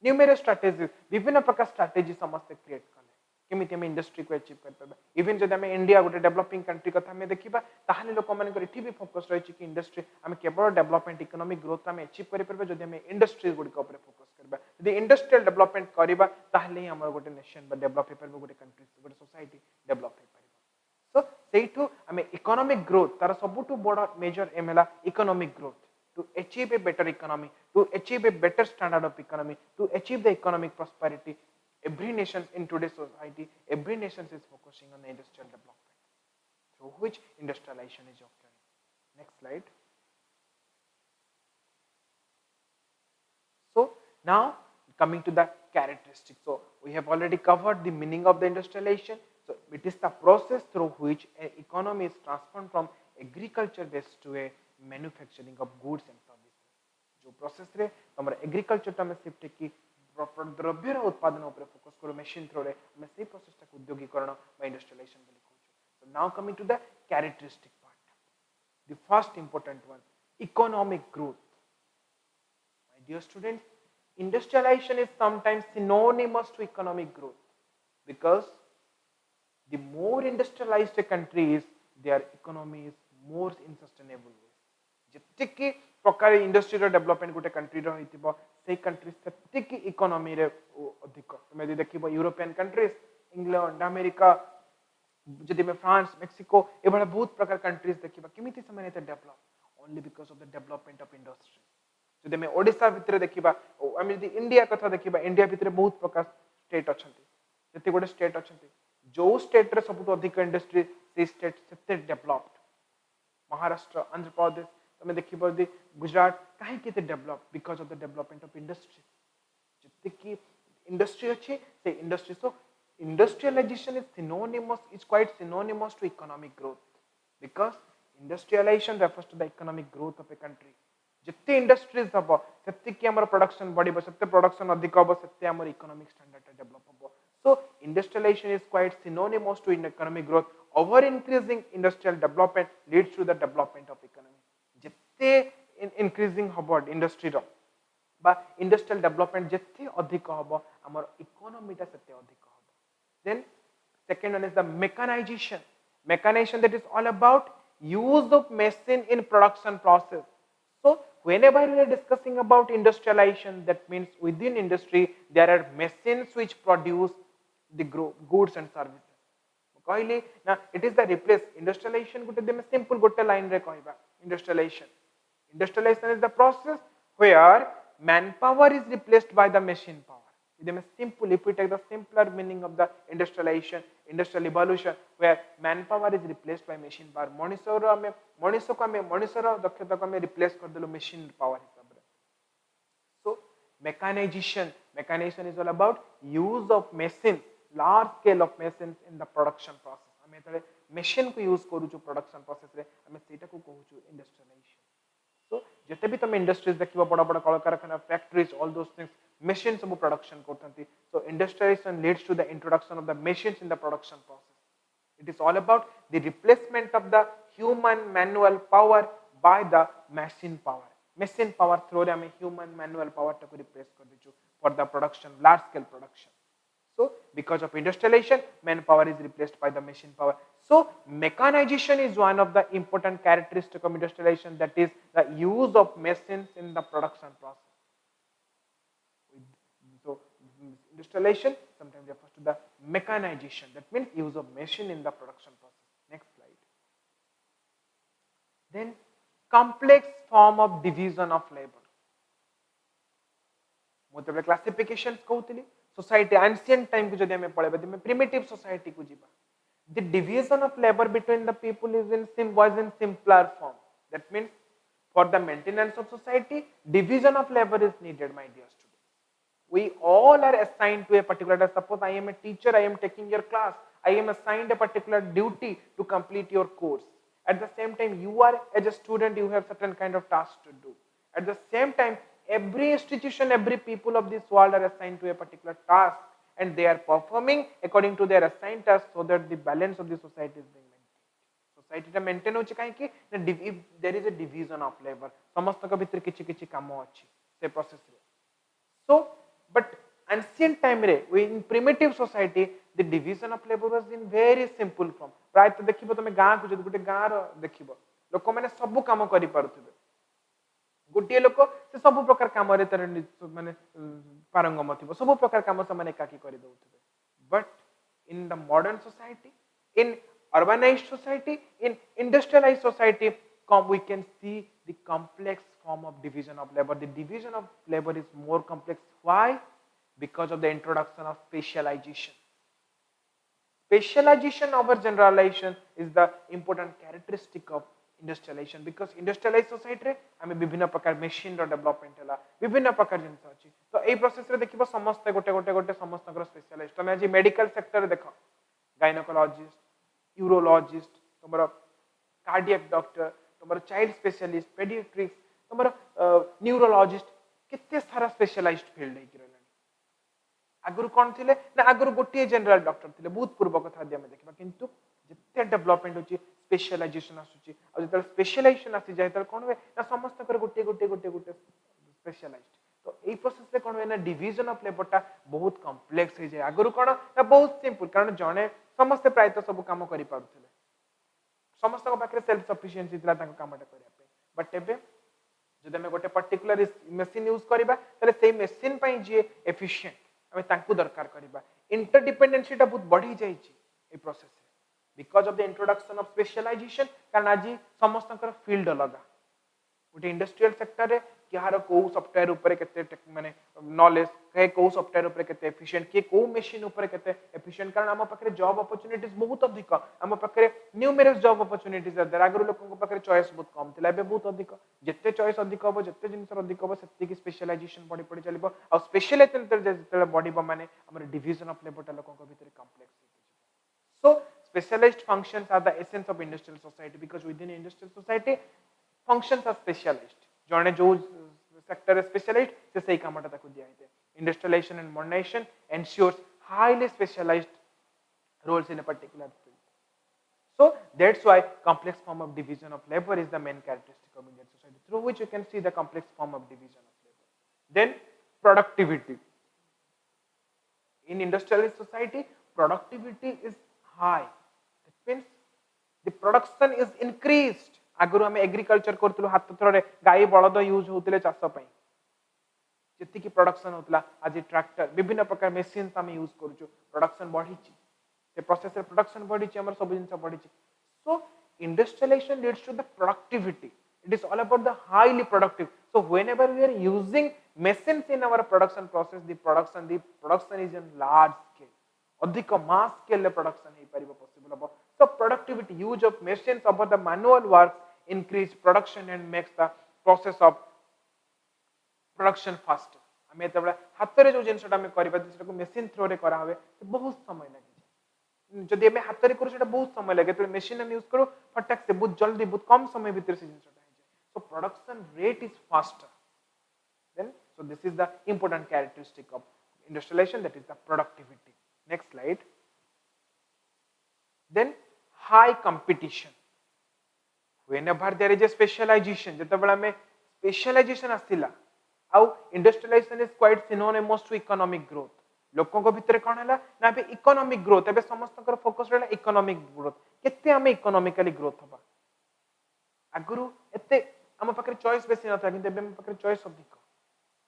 Numerous strategies विभिन्न प्रकार स्ट्रैटेजी समस्त क्रिएट करले केमिति हम इंडस्ट्री को अचीव कर पाबा इवन जदि हम इंडिया गोटे डेवलपिंग कंट्री कथा हम देखिबा ताहाले लोक माने कर इठी भी फोकस रही कि इंडस्ट्री हम केवल डेवलपमेंट इकोनॉमिक ग्रोथ हम अचीव कर परबा जदि हम इंडस्ट्री गुडी ऊपर फोकस करबा जदि इंडस्ट्रियल डेवलपमेंट करबा ताहाले ही हमर गोटे नेशन बा डेवलप हे परबा गोटे कंट्री गोटे सोसाइटी डेवलप हे परबा सो सेठू हम इकोनॉमिक ग्रोथ तार सबुटु बड़ मेजर एम हैला economic growth to achieve a better economy, to achieve a better standard of economy, to achieve the economic prosperity. Every nation in today's society, every nation is focusing on the industrial development, through which industrialization is occurring. Next slide. So now coming to the characteristics. So we have already covered the meaning of the industrialization. So it is the process through which an economy is transformed from agriculture based to a manufacturing of goods and services जो process रे हमर agriculture टा में shift की द्रव्यर उत्पादन ऊपर focus करो machine through रे हम से प्रोसेस टा उद्योगीकरण बा इंडस्ट्रियलाइजेशन बोली कहू so now coming to the characteristic part the first important one economic growth my dear students industrialization is sometimes synonymous to economic growth because the more industrialized a country is their economy is more in sustainable way जितकी प्रकार industry development गोटे country रहिथिबो से country सेतिकी economy रे अधिक तुमे जे देखिबो European countries England America जदि में France Mexico ए बडा बहुत प्रकार कंट्रीज देखिबा केमिति समय एते develop only because of the development of industry जदि में ओडिसा भितर देखिबा हम जदि इंडिया कथा देखिबा इंडिया भितर बहुत प्रकार स्टेट अछंती जति गोटे स्टेट अछंती जो स्टेट रे सबुतो अधिक इंडस्ट्री से स्टेट सेते डेवलप्ड महाराष्ट्र आंध्र प्रदेश तमे देखिबो दि गुजरात काहे केते develop because of the development of industry जति की इंडस्ट्री अछि से industry so industrialisation is synonymous is quite synonymous to economic growth because industrialization refers to the economic growth of a country जति industries हबो सेति की हमर प्रोडक्शन बढ़िबो सेते प्रोडक्शन अधिक हबो सेते हमर इकोनॉमिक स्टैंडर्ड डेवलप हबो so industrialisation is quite synonymous to economic growth over increasing industrial development leads to the development of economy jette increasing hobo industry ro ba industrial development jette adhik hobo amar economy ta sette adhik hobo then second one is the mechanization that is all about use of machine in production process so whenever we are discussing about industrialization that means within industry there are machines which produce the goods and services कहली ना it is the replace industrialization गोटे देमे simple गोटे line रे कहबा industrialization is the process where man power is replaced by the machine power देमे simple if we take the simpler meaning of the industrialization industrial evolution where man power is replaced by machine power मनुष्य को मनुष्यर दक्षता को हम replace कर देलो machine power हिसाब रे सो mechanization is all about use of machine large scale of machines in the production process हम एतरे machine को यूज करू जो production process रे हम सेटा को कहू जो industrialization so जते भी तुम इंडस्ट्रीज देखिबो बड़ा बड़ा कल कारखाना factories all those things machine सब production करथंती so industrialization leads to the introduction of the machines in the production process it is all about the replacement of the human manual power by the machine power through रे हम human manual power को replace कर दिचु for the production large scale production so because of industrialization manpower is replaced by the machine power so mechanization is one of the important characteristic of industrialization that is the use of machines in the production process so industrialization sometimes refers to the mechanization that means use of machine in the production process next slide then complex form of division of labor मतलब classifications कहउतली society ancient time को जदि हमें पढ़ेबा त primitive society को जीवा the division of labor between the people was in simpler form that means for the maintenance of society division of labor is needed my dear students we all are assigned to a particular task suppose I am a teacher I am taking your class I am assigned a particular duty to complete your course at the same time you are as a student you have certain kind of tasks to do at the same time every institution every people of this world are assigned to a particular task and they are performing according to their assigned task so that the balance of the society is being maintained society ta maintain hoche kahe ki if there is a division of labor समस्त का भीतर किछि किछि काम अछि से process रे so but ancient time रे in primitive society the division of labour was in very simple form प्राय तो देखिबो तुम गाँ को जब गोटे गाँ रो देखिबो लोक मैंने सब काम करि पारुथिबे गोटे लोक से सब प्रकार काम रे तर माने पारंगम थिबो सब प्रकार काम से माने एकाकी करि दउथिबे but in the modern society in urbanized society, in industrialized society, we can see the complex form of division of labor. The division of labor is more complex. Why? Because of the introduction of specialization. Specialization over generalization is the important characteristic of industrialization because industrialized society रे हमें विभिन्न प्रकार machine रो development हला विभिन्न प्रकार जिंस अछि तो एई process रे देखिबो समस्त गोटे गोटे गोटे समस्त स्पेशलाइस्ट तमे आज मेडिकल सेक्टर देखो गायनोकोलॉजिस्ट यूरोलॉजिस्ट तुमरो कार्डियक डॉक्टर तुमरो चाइल्ड स्पेशलिस्ट पेडियाट्रिक्स तुमरो न्यूरोलॉजिस्ट केते सारा स्पेशलाइज्ड फील्ड है कि आगुर कौन थिले ना आगुर गोटे जनरल डॉक्टर थिले बहुत पूर्व कथा दिया में देखबा किंतु जिते डेवलपमेंट होची स्पेशलाइजेशन आसुची आ जते स्पेशलाइजेशन आसी जाय त कोन होय ना समस्त कर गोटे गोटे गोटे गोटे स्पेशलाइज्ड तो एई प्रोसेस रे कोन होय ना डिवीजन ऑफ लेबरटा बहुत कॉम्प्लेक्स हो जाय आगुर कोन ना बहुत सिंपल कारण जणे समस्त प्राय तो सब काम करि पारुथिले समस्त को पाखरे सेल्फ सफिशिएंसी थिला ताको कामटा करिया पे बट एबे जदि हम गोटे पर्टिकुलर मशीन यूज करबा तले सेही मशीन पई जे एफिशिएंट हमें तांकु दरकार करबा इंटरडिपेंडेंसी टा बहुत बढ़ी जाई छी ए process because of the introduction of specialization कारण आज समस्त फील्ड अलग गोटे इंडस्ट्रियल सेक्टर रे किहार को सॉफ्टवेयर ऊपर केते माने नॉलेज कहे को सॉफ्टवेयर ऊपर केते एफिशिएंट के को मशीन ऊपर केते एफिशिएंट कारण हम पाखरे जॉब अपॉर्चुनिटीज बहुत अधिक हम पाखरे न्यूमरस जॉब अपॉर्चुनिटीज आर आगर लोकन पाखरे चॉइस बहुत कम थिला एबे बहुत अधिक जत्ते चॉइस अधिक हो जत्ते जिंस अधिक हो सेत्ते की स्पेशलाइजेशन बड़ी पड़ी चलिबो आ स्पेशलाइजेशन जत्ते बडीबो माने हमर डिवीजन ऑफ लेबर लोकन को भीतर complex so specialized functions are the essence of industrial society because within industrial society functions are specialized जने जो सेक्टर स्पेशलाइज्ड से सही कामटा ताको दिया है industrialization and modernization ensures highly specialized roles in a particular field so that's why complex form of division of labor is the main characteristic of Indian society through which you can see the complex form of division of labor then productivity in industrialized society productivity is high that means the production is increased आगुर हम agriculture करथुल हाथ थ्रोरे गाई बळद use होतले चाष पई जति की production होतला आज tractor विभिन्न प्रकार मशीन्स हम यूज करूछु प्रोडक्शन बढ़ी छि से प्रोसेस रे प्रोडक्शन बढ़ी छि हमर सब जिंस बढ़ी छि so industrialization leads to the productivity it is all about the highly productive so whenever we are using machines in our production process the production is in large scale अधिक mass scale le production हे परिबो possible हो so productivity use of machines over the manual work increase production and makes the process of production faster हमें तबला हाथ रे जो जिंसटा हम करबा सेटा को मशीन थ्रो रे करा होवे बहुत समय लागे जदि हमें हाथ रे करू सेटा बहुत समय लागे तो मशीन हम यूज करू फटाक से बहुत जल्दी बहुत कम समय भीतर से जिंसटा so production rate is faster then so this is the important characteristic of industrialization that is the productivity next slide then high competition whenever there is a specialization जेतबेला में specialization आसिला आउ industrialization is quite synonymous to economic growth लोकों को भितर कोन हला ना बे economic growth एबे समस्त कर फोकस रहला इकोनॉमिक ग्रोथ केते हमें इकोनॉमिकली ग्रोथ होबा आगुरु एते हम पाखरे चॉइस बेसी न था किंतु एबे हम पाखरे चॉइस अधिक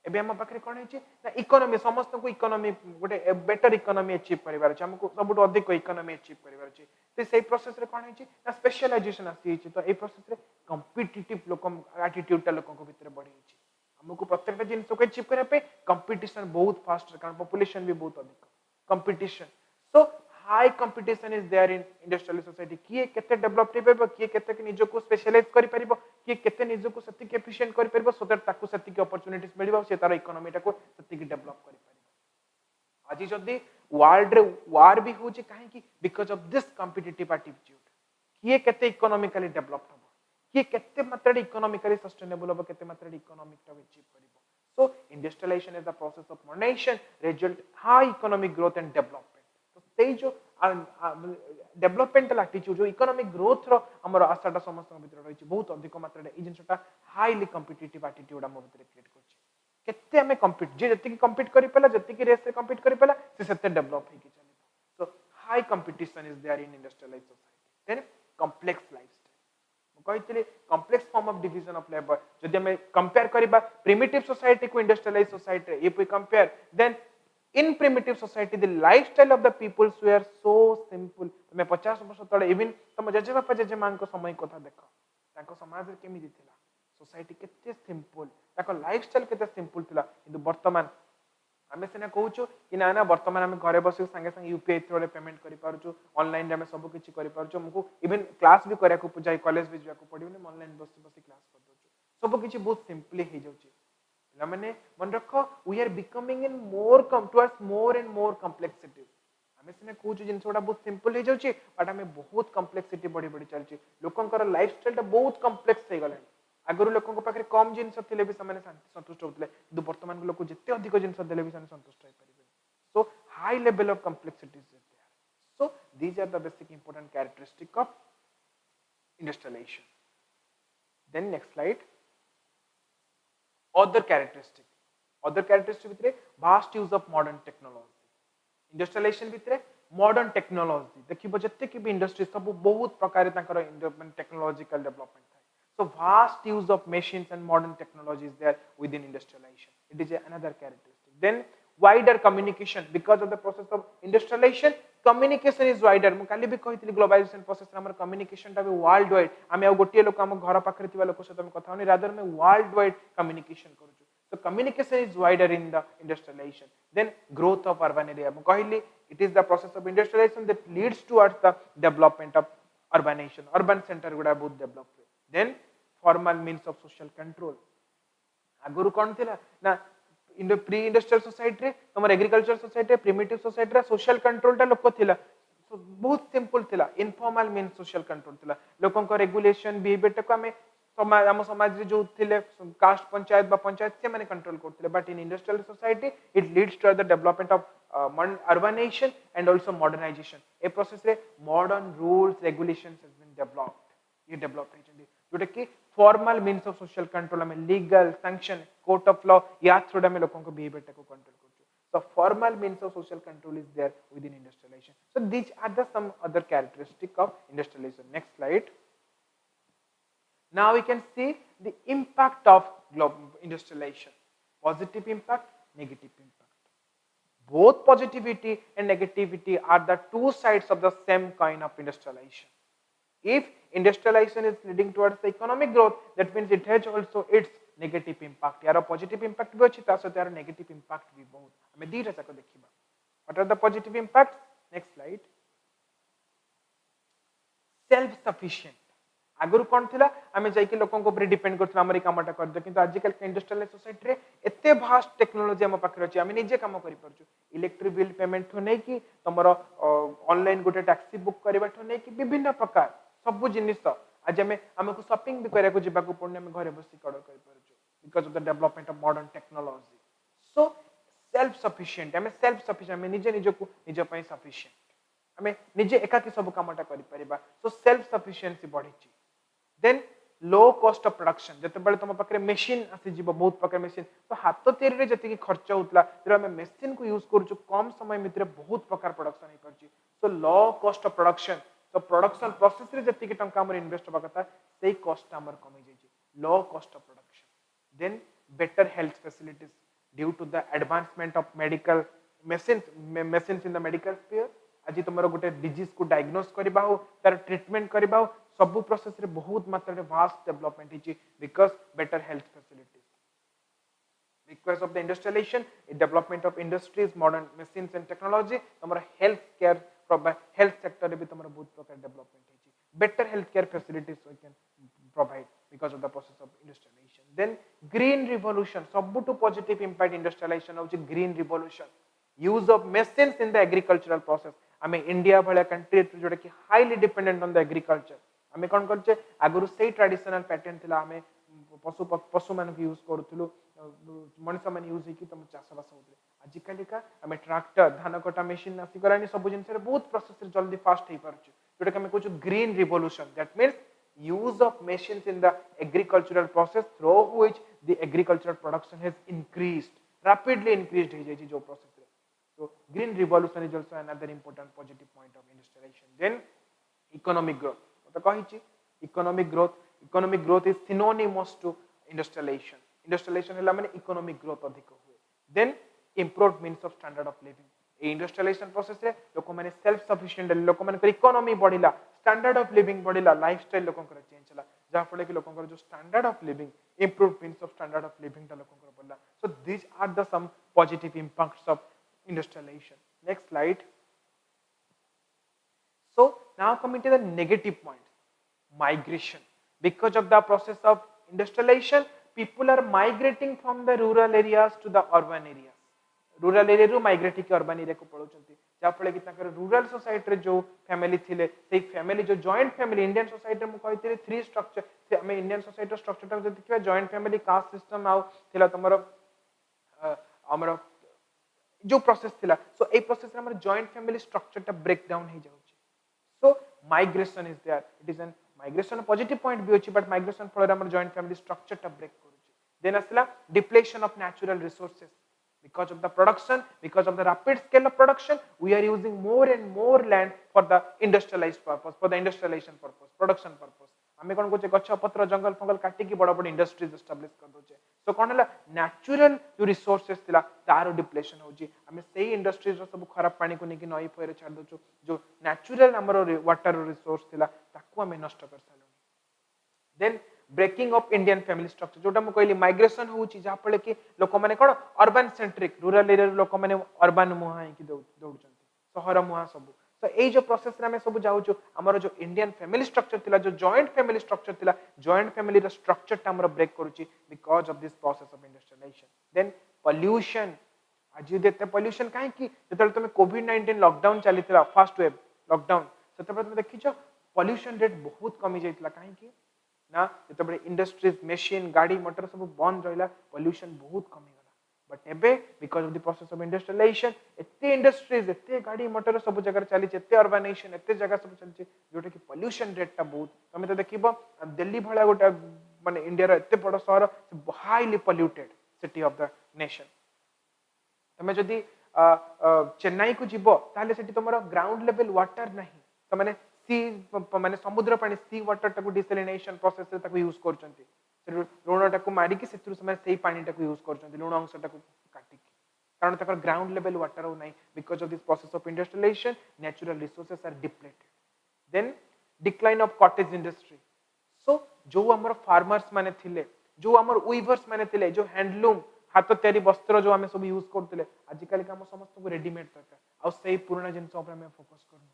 एबे हम पाखरे कोन हेची ना इकोनॉमी समस्त को इकोनॉमी गोटे बेटर इकोनॉमी अचीव करिवार छै हमको सबुट अधिक इकोनॉमी अचीव करिवार छै ते सेही प्रोसेस रे कोन हेची ना स्पेशलाइजेशन आसी छै तो ए प्रोसेस रे कॉम्पिटिटिव लोक एटीट्यूड टा लोकन को भीतर बढ़ी छै हमको प्रत्येकटा जिंस को अचीव करे पे कंपटीशन बहुत फास्ट कारण पॉपुलेशन भी बहुत अधिक competition so high competition is there in industrial society किए केते डेवलप रे परबो किए केते के निजो को स्पेशलाइज करि परिबो किए केते निजो को सति के एफिशिएंट करि परिबो सो दैट ताकू सति के अपॉर्चुनिटीज मिलिबो से तार इकोनॉमी टा को सति के डेवलप करि परिबो आज जदी वर्ल्ड रे वार भी हो जे काहे की because of this competitive attitude किए केते इकोनॉमिकली डेवलप हो किए केते मात्रा इकोनॉमिकली सस्टेनेबल हो केते मात्रा इकोनॉमिक टा अचीव करिबो so industrialisation is the process of modernization result high economic growth and development से जो डेवलपमेंटल एटीट्यूड जो इकोनॉमिक ग्रोथ रो हमर आशाटा समस्त भीतर रही छै बहुत अधिक मात्रा इ जिंसटा हाईली कॉम्पिटिटिव एटीट्यूड हम भीतर क्रिएट करछि केते हमें कॉम्पीट जे जति की कॉम्पीट करि पेला जति की रेस से कॉम्पीट करि पेला से सेते डेवलप हे कि चली सो high competition is there in industrialized society. Then complex lifestyle कहते complex form of division of labor जदि हमें compare करिबा primitive society को industrialized society if we compare then in primitive society the lifestyle of the peoples were so simple तमे 50 वर्ष तळे even तम जजे बापा जजे मान को समय कथा देखो ताको समाज रे केमि दिथिला सोसाइटी केते सिंपल ताको लाइफस्टाइल केते सिंपल थिला किंतु वर्तमान आमे सिना कहूछु कि ना ना वर्तमान आमे घरे बसी संगे संगे यूपीआई थ्रू पेमेंट करि पारछु ऑनलाइन रे आमे सब किछि करि पारछु हमकु इवन क्लास भी करिया को जाय कॉलेज भी जाय को पडिबने ऑनलाइन बसी बसी क्लास कर दोछु सब किछि बहुत सिंपली हे जाउछि पिला माने मन रखो we are becoming in more towards more and more complexity आमे सिना कहूछु जिनसोडा बहुत सिंपल हे जाउछि बट आमे बहुत कॉम्प्लेक्सिटी बढ़ी बढ़ी चलछि लोकंकर लाइफस्टाइल ता बहुत कॉम्प्लेक्स हे गलानी आगुर लोक पाखे कम जिन थे भी संतुष्ट होते किंतु वर्तमान लोक जिते अधिक जिन देले भी संतुष्ट हो पारे so high level of complexities so these are the basic important characteristic of industrialization then next slide other characteristic भितर vast use of modern technology industrialization भितर मॉडर्न टेक्नोलॉजी देखिबो जत्ते कि भी इंडस्ट्री सब बहुत प्रकार तांकर technological development So vast use of machines and modern technology is there within industrialization. It is another characteristic. Then wider communication because of the process of industrialization. Communication is wider. मु काली भी कहितली globalisation process हमर communication टा भी world wide आमे आ गोटिए लोक हम घर पाखरे थिबा लोक सहित हम कथा होनी रादर में वर्ल्ड वाइड कम्युनिकेशन करूछु so communication is wider in the industrialization. Then growth of urban area मु कहली it is the process of industrialization that leads towards the development of urbanization. Urban center गुडा बहुत develop then formal means of social control आगुरु कोन थिला ना in the pre industrial society रे हमर agriculture society primitive society रे social control ता लोक थिला बहुत सिंपल थिला इनफॉर्मल मीन्स सोशल कंट्रोल थिला लोकन को रेगुलेशन बिहेवियर ता को हमें समाज हम समाज रे जो थिले कास्ट पंचायत बा पंचायत से माने कंट्रोल करथिले but in industrial society it leads to the development of urbanization and also modernization ए प्रोसेस रे modern rules regulations has been developed ये डेवलप होइछन्ती जोटा कि formal means of social control में legal sanction court of law या through में लोगों को बिहेवियर को कंट्रोल करछु so formal means of social control is there within industrialization so these are the some other characteristic of industrialization next slide now we can see the impact of industrialization positive impact negative impact both positivity and negativity are the two sides of the same coin of industrialization. If industrialization is leading towards the economic growth, that means it has also its negative impact. यार positive impact भी अच्छी तासो यार negative impact भी बहुत. हमें दी रचा को देखिबा. What are the positive impacts? Next slide. Self sufficient. आगुरु कौन थिला आमे जाइके लोकन को ऊपर डिपेंड करथला हमरी कामटा कर दे किंतु आजकल के इंडस्ट्रियल सोसाइटी रे एते भास्ट टेक्नोलॉजी हम पाखरे अछि आमे निजे काम करि परछु इलेक्ट्रिक बिल पेमेंट थो नै कि तमरो ऑनलाइन गोटे टैक्सी बुक करबा थो नै कि विभिन्न प्रकार सब जिनिस आज हमको शॉपिंग भी करिया को जिबा को पड़ने में घरे बसी ऑर्डर कर परछु because of the development of modern technology so self sufficient हमें सेल्फ सफिशिएंट हमें निजे निजे को निजे पई सफिशिएंट हमें निजे एकाकी सब कामटा करि परिबा सो सेल्फ सफिशिएंसी बढ़ी छी then low cost of production जते बळे तुम पाखरे मशीन आसी जीव बहुत प्रकार मशीन तो हाथ तैयारी रे जते की खर्च होतला जरा हमें मशीन को यूज करछु कम समय भितर बहुत प्रकार प्रोडक्शन हे परछि so low cost of production तो प्रोडक्शन प्रोसेस रे जते की टंका हमर इन्वेस्ट होबा कथा सेही कॉस्ट हमर कमी जाय छी low cost of production then better health facilities due to the advancement of medical machines in the medical sphere आज तुमरो गोटे डिजीज को डायग्नोस करबा हो तार ट्रीटमेंट करबा हो सब प्रोसेस रे बहुत मात्रा रे वास्ट डेवलपमेंट हिची because better health facilities because of the industrialization development of industries modern machines and technology तुमरो हेल्थ केयर हेल्थ सेक्टर रे भी तुमरो बहुत प्रकार डेवलपमेंट हिची better health care facilities we can provide because of the process of industrialization then green revolution सबटू positive impact industrialization होची green revolution use of machines in the agricultural process हमें India भले कंट्री जोटा कि highly dependent on the agriculture हमें कौन करछे आगुरु सेही ट्रेडिशनल पैटर्न थिला हमें पशु मान यूज करथुलु मनुष्य मान यूज की तुम चाष बास होतले आजिकल का हमें ट्रैक्टर धान कटा मशीन आसी करानी सब जिंस रे बहुत प्रोसेस जल्दी फास्ट हे परछु जोटा कि हमें कुछ green revolution that means use of machines in the agricultural process through which the agricultural production has increased rapidly increased हे जाई जो प्रोसेस रे So green revolution is also another important positive point of industrialization. Then economic growth. Economic growth is synonymous to industrialization. Industrialization है माने economic growth अधिक हुए. Then improved means of standard of living. Industrialization process रे लोक माने self sufficient लोक माने economy बढ़िला, स्टैंडर्ड ऑफ लिविंग बढ़िला, लाइफस्टाइल लोक चेंज होला, जहा फले कि लोक जो standard of living improve means of standard of living ता लोक बढ़ला. So this are the some positive impacts of industrialization. Next slide. So now coming to the negative points. Migration. Because of the process of industrialization, people are migrating from the rural areas to the urban areas. Rural area रू migrate की urban area को पळौचंती, जा फळे कि ताकर rural society रे जो family थिले सेही फैमिली जो जॉइंट फैमिली इंडियन सोसाइटी मु कहितले थ्री स्ट्रक्चर से हमें इंडियन सोसाइटी स्ट्रक्चर ता जदि देखिबा जॉइंट फैमिली कास्ट सिस्टम आउ थिला तमरो हमरो जो प्रोसेस थिला. सो ए प्रोसेस रे हमर जॉइंट फैमिली स्ट्रक्चर ता ब्रेक डाउन हे जाउची. So migration is there, it is an migration positive point भी होची, बट माइग्रेशन फळ रे हमर जॉइंट फैमिली स्ट्रक्चर ता ब्रेक करूची. देन असला depletion of natural resources. Because of the production, because of the rapid scale of production, we are using more and more land for the industrialized purpose, for the industrialization purpose, production purpose. आमे कोन कोचे गछ पत्र जंगल fungal काटी की बड़ बड़ industries establish कर दोचे. सो कोन हला natural जो रिसोर्सेस थिला तारो डिप्लेशन होची. आमे सेही इंडस्ट्रीज रो सब खराब पानी को नेकी नई फयरे छाड़ दोचो. जो नेचुरल हमरो वाटर रिसोर्स थिला ताको आमे नष्ट कर सालो. Then breaking of Indian family structure, जोटा मु कहली माइग्रेशन होची, जा फळे कि लोक माने कोन अर्बन सेंट्रिक, रूरल एरिया लोक माने अर्बन मुहा कि दौड़चंती, शहर मुहा सब. तो ए जो प्रोसेस रे हमें सब जाउचो, हमर जो इंडियन फैमिली स्ट्रक्चर थिला, जो जॉइंट फैमिली स्ट्रक्चर थिला, जॉइंट फैमिली रो स्ट्रक्चर ता हमर ब्रेक करूची because of this process of industrialization. Then pollution. आज देते पोल्यूशन काहे कि जतल तुम कोविड-19 लॉकडाउन चलीतला, फर्स्ट वेव लॉकडाउन, सेतबे तुम देखिछो पोल्यूशन रेट बहुत कमी जाइतला. काहे कि ना जतबे इंडस्ट्रीज मशीन गाड़ी मोटर सब बंद रहिला, पोल्यूशन बहुत कमी गला. बट एबे because of the process of industrialization एते इंडस्ट्रीज एते गाड़ी मोटर सब जगह चली, एते अर्बनाइजेशन एते जगह सब चली, जोटा कि पोल्यूशन रेट ता बहुत. तमे तो देखिबो दिल्ली भला गोटा माने इंडिया रो एते बड़ शहर, highly polluted city of the nation. तमे जदी चेन्नई को जीवो ताले सेठी तमरो ग्राउंड लेवल वाटर नाही, त माने सी माने समुद्र पानी सी वाटर टाको डिसैलिनेशन प्रोसेस रे ताको यूज करचंती. लुण टाको मारी कि सेतरु समय सेही पानी टाको यूज करचंती, लुण अंश टाको काटी कि, कारण ताकर ग्राउंड लेवल वाटर हो नाही. Because of this process of industrialization natural resources are depleted. Then decline of cottage industry. So जो हमर फार्मर्स माने थिले, जो हमर वीवर्स माने थिले, जो हैंडलूम हाथ तयारी वस्त्र जो हमें सब यूज करथिले, आज काली काम समस्त को रेडीमेड दरकार, आ सेही पुराना जिंस ऊपर हमें फोकस करनो.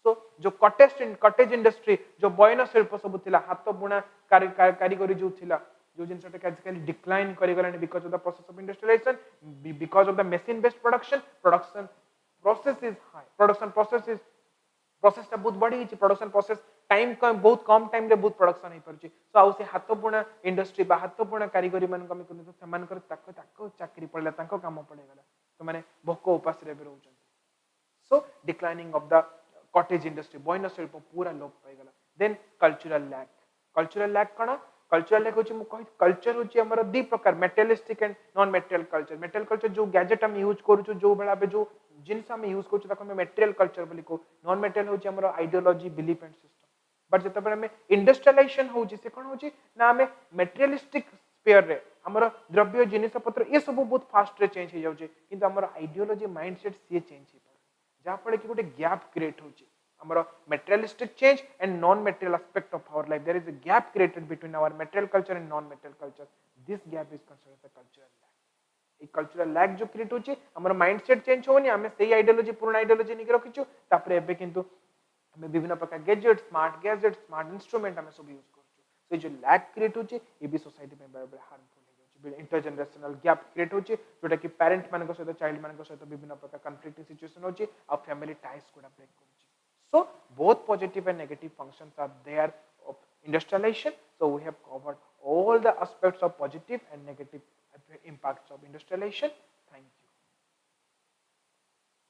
सो जो कॉटेज इंडस्ट्री, जो बयन शिल्प सब थिला, हाथ बुणा कारीगरी जो थिला, जो जिनसटा के आजकल डिक्लाइन करि गलानी because of the process of industrialization, because of the machine based production process is high, process ता बहुत बढ़ी छि, प्रोडक्शन प्रोसेस टाइम बहुत कम टाइम रे बहुत प्रोडक्शन हे परछि. सो आउ से हाथ बुणा इंडस्ट्री बा हाथ बुणा कारीगरी मन कमी करन, तो समान कर ताको चाकरी पड़ला, ताको काम पड़े गला, तो माने भोक उपास रे रहउछन. So declining of the cottage industry, बयन शिल्प पूरा लोप पाई गला. Then cultural lack. Cultural lack कणा, कल्चरल लैक होची मु कहि कल्चर होची हमर दी प्रकार, materialistic and non material culture. Material culture जो गैजेट हम यूज करूछु, जो बेला बे जो जिंस हम यूज करूछु ताको हम मेटेरियल कल्चर बोली को. नॉन मेटेरियल होची हमर ideology, belief and system. But जत पर हमें इंडस्ट्रियलाइजेशन होची से कोन होची ना हमें मेटेरियलिस्टिक स्फीयर रे हमर द्रव्य जिनिस पत्र ये सब बहुत फास्ट रे चेंज हो जाउची, किंतु हमर आइडियोलॉजी माइंडसेट से चेंज हे पर, जा फळे कि गोटे गैप क्रिएट होची. Our materialistic change and non-material aspect of our life, there is a gap created between our material culture and non-material culture. This gap is considered as a cultural lag. A cultural lag जो create होची, हमारा mindset change होनी, हमें सही ideology, पूर्ण ideology नहीं रखिचु, तापरे एबे किंतु हमें विभिन्न प्रकार gadgets, smart instrument हमें सब use करचु. So जो lag create होची, ये भी society में बड़े harmful है. Intergenerational gap create होची, जोटा कि parent मान को सहित child मान को सहित विभिन्न प्रकार conflicting situation होची, और family ties को break करची. So both positive and negative functions are there of industrialization. So we have covered all the aspects of positive and negative impacts of industrialization. Thank you.